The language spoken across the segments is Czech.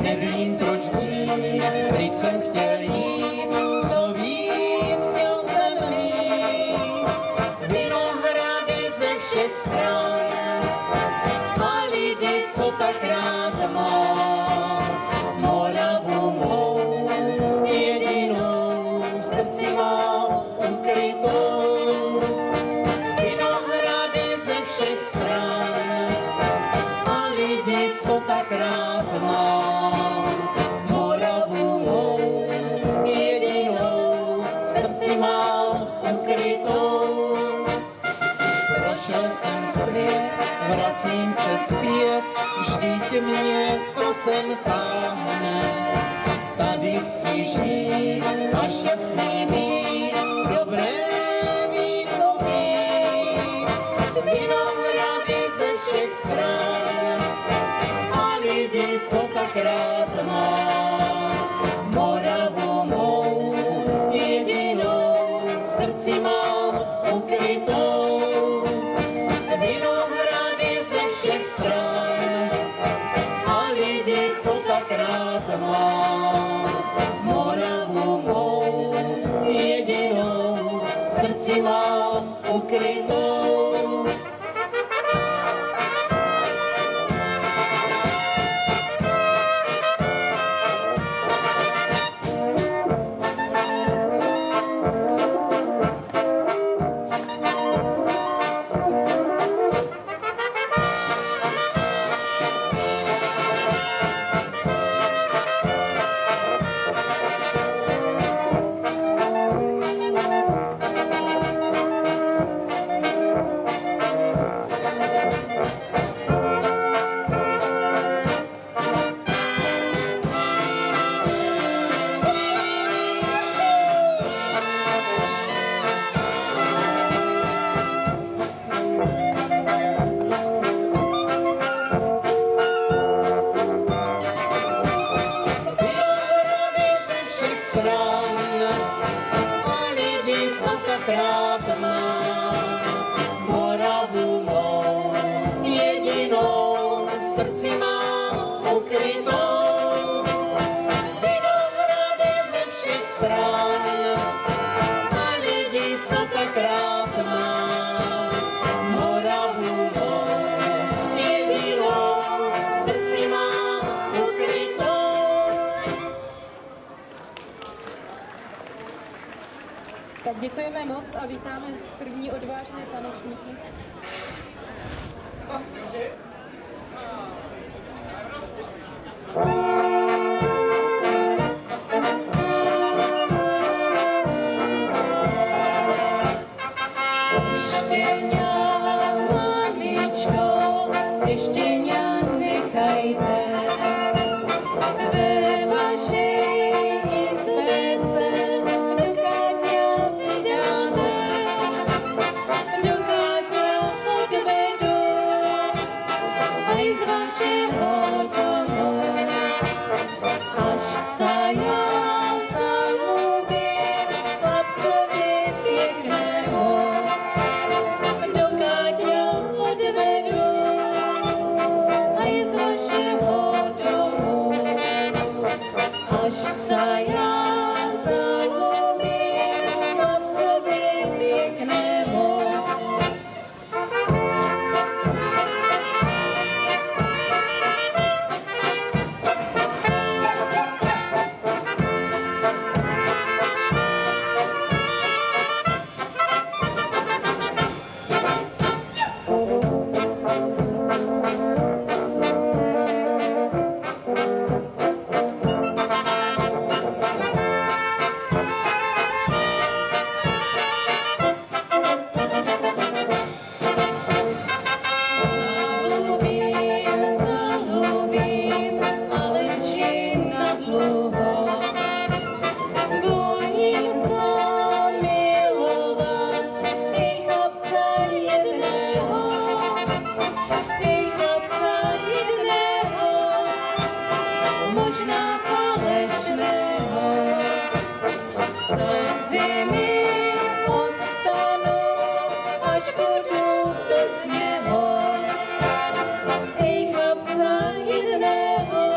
Nevím proč dřív, pryč jsem chtěl jít, co víc chtěl jsem mít. Vinohrady ze všech stran a lidi, co tak rád mám. Moravu mou jedinou v srdci mám ukrytou. Vinohrady ze všech stran a lidi, co tak rád mám. Moravu mou jedinou v srdci mám ukrytou. Prošel jsem svět, vracím se zpět, vždyť mě to sem táhne. Tady chci žít a šťastný být, dobré víno pít. Vinohrady ze všech stran a lidi, co tak rád mám. Moravu mou jedinou v srdci mám ukrytou. Vinohrady ze všech stran a lidi, co tak rád mám. Moravu mou jedinou v srdci mám ukrytou. A lidi, co tak rád mám. Moravu mou jedinou v srdci mám ukrytou. Vinohrady ze všech stran a lidi, co tak rád mám. Moravu mou jedinou v srdci mám ukrytou. Tak děkujeme moc a vítáme první odvážné tanečníky. Ještěňa, mamičko, ještěňa nechajte. Ve vaší izbece, dokud já vydáte, dokud já odvedu, aj z vašeho domu, až se já zalubím chlapcovi pěknému, dokud já odvedu, aj z vašeho domu, až se já zalubím chlapcovi pěknému. Zalubím, ale či na dlouho. Bojím se milovat i chlapca jedného, možná falešného. Slzy mi ostanou, až budu bez něho. Ej chlapca jedného,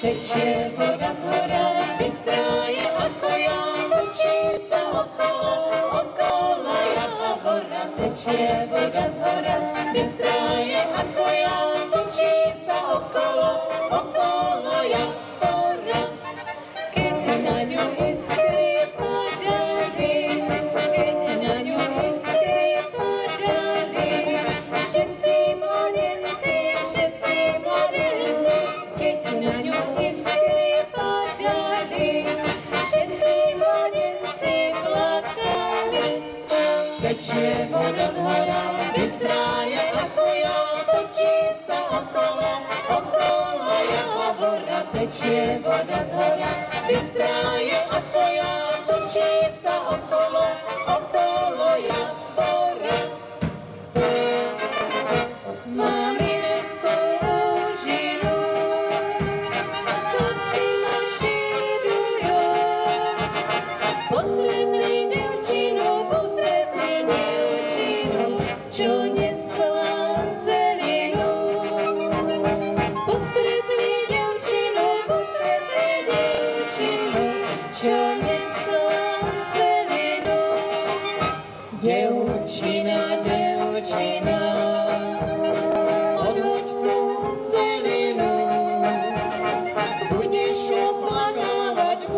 Teče voda z hora, bystrá je ako ja, točí sa okolo, okolo Javora. Teče voda z hora, bystrá je ako ja, točí sa okolo, okolo Javora. Keď na ňu iskry padali, keď na ňu iskry padali, všetci mladenci, keď na ňu iskry padali, všetci mladenci plakali. Tečie voda z hora, bystrá je ako ja, točí sa okolo, okolo Javora. Tečie voda z hora, bystrá je ako ja, točí sa okolo, okolo Javora. Mamineskou úžinu chlapci mašírujú, postretli dievčinu, čo nesla zelinu. Postretli dievčinu, čo nesla zelinu. Dievčina, dievčina, odhoď tú zelinu. Budeš oplakávať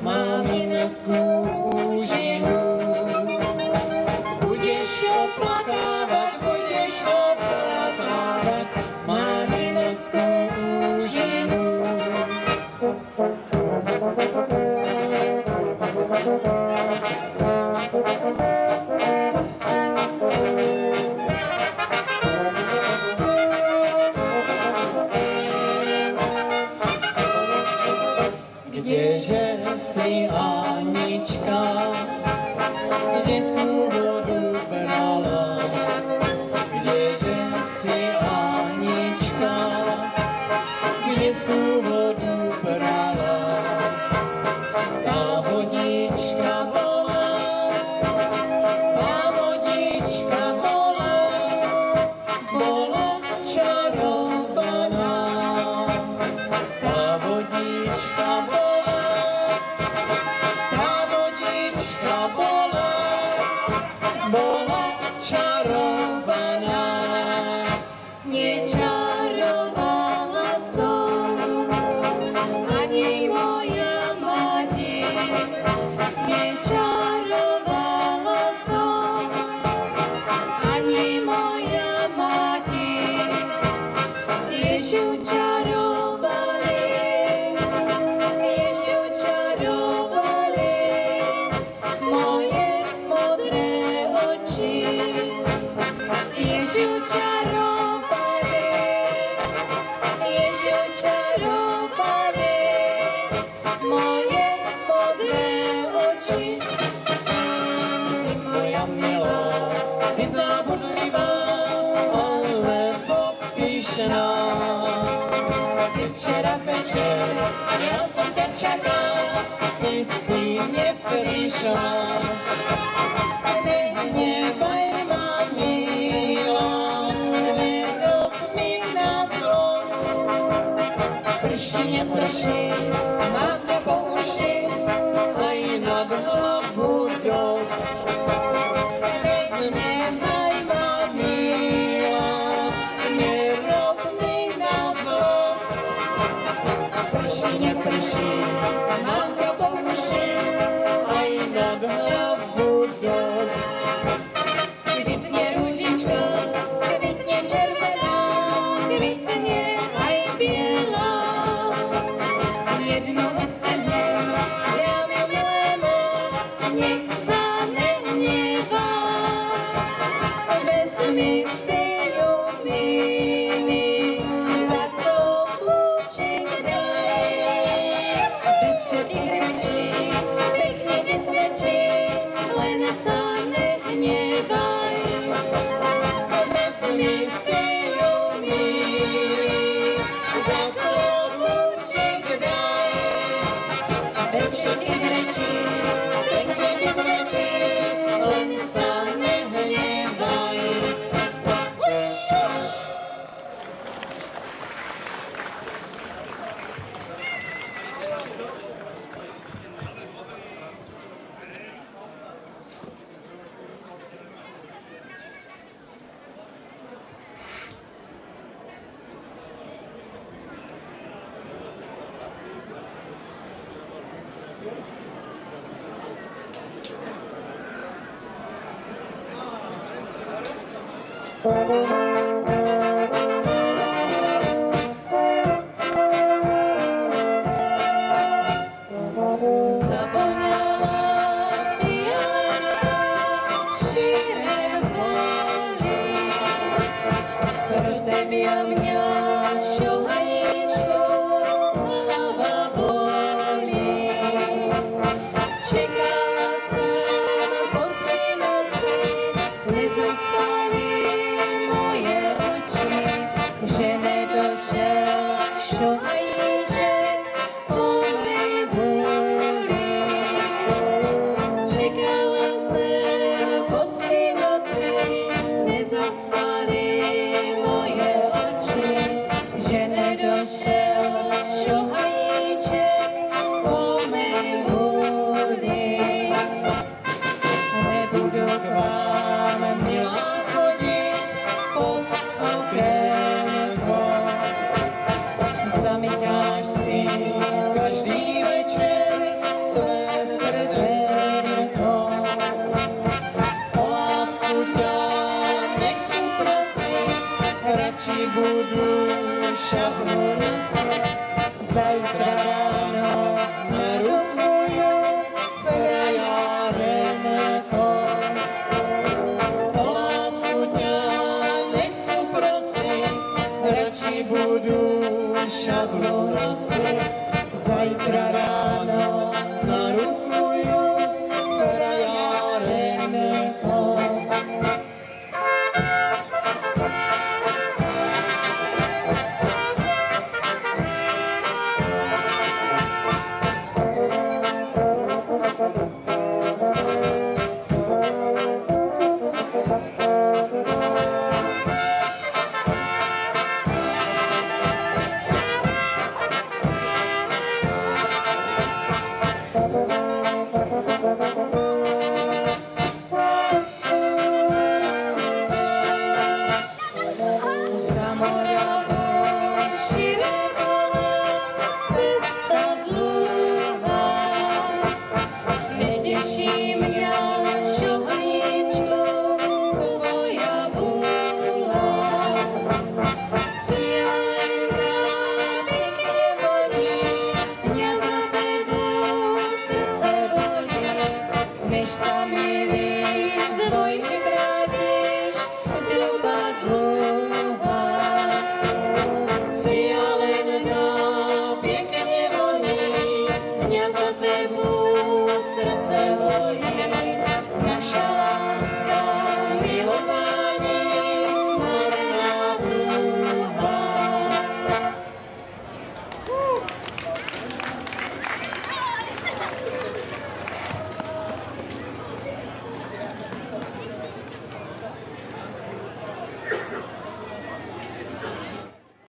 maminesku úžinu. Budeš oplakávať maminesku úžinu. Kdeže si, Anička, kde tú vodu brala? Kdeže si, Anička, kde tú vodu brala? Tá vodička bola, bola čarovaná. Tá vodička bola čarovaná. Nečarovala som, ani moja mati. Nečarovala som, ani moja mati. Ježiu čarovali, moje modré oči. Ježiu čarovali, moje modré oči. Si moja milá, si zábudlivá, alebo pyšná. Včera večer, ja som ťa čakal, ty si neprišla. Nehnevaj ma, milá, nerob mi na zlosť. Prší, neprší, mám ťa po uši, aj nad hlavu dosť. Nehnevaj ma, milá, nerob mi na zlosť. Prší, neprší, mám ťa po uši, aj nad hlavu dosť. Kvitne ružička, kvitne červená, kvitne aj biela. Jednu odtrhnem, dám ju milému, nech sa nehnevá. Vezmi si ju, milý, za klobúčik daj. Bez všetkých rečí, šohajíčko, hlava bolí. Čekala jsem po 3 noci, nezaspali moje oči, že nedošel šohajíček po mé vůli. Čekala jsem po 3 noci, nezaspali moje oči, že nedošel šohajíček po mé vůli. Nebudu k vám, milá, chodit pod okénko. Zamykáš si každý večer své srdenko. O lásku ťa nechci prosit, radši budu šavlu nosit. Zajtra ráno narukuju frajárenko. O lásku ťa nechci prosit, radši budu šavlu nosit. Zajtra ráno narukuju frajárenko. Za Moravou širé pole, cesta dlouhá. Netěší mě, šohajíčko, tvoja vůla. Fialenka pěkně voní, mě za tebou srdce bolí. Než sami líst vojny krátíš, doba dlouhá. Fialenka pěkně voní, mě za tebou srdce bolí. Naša láska, milování, marná touha.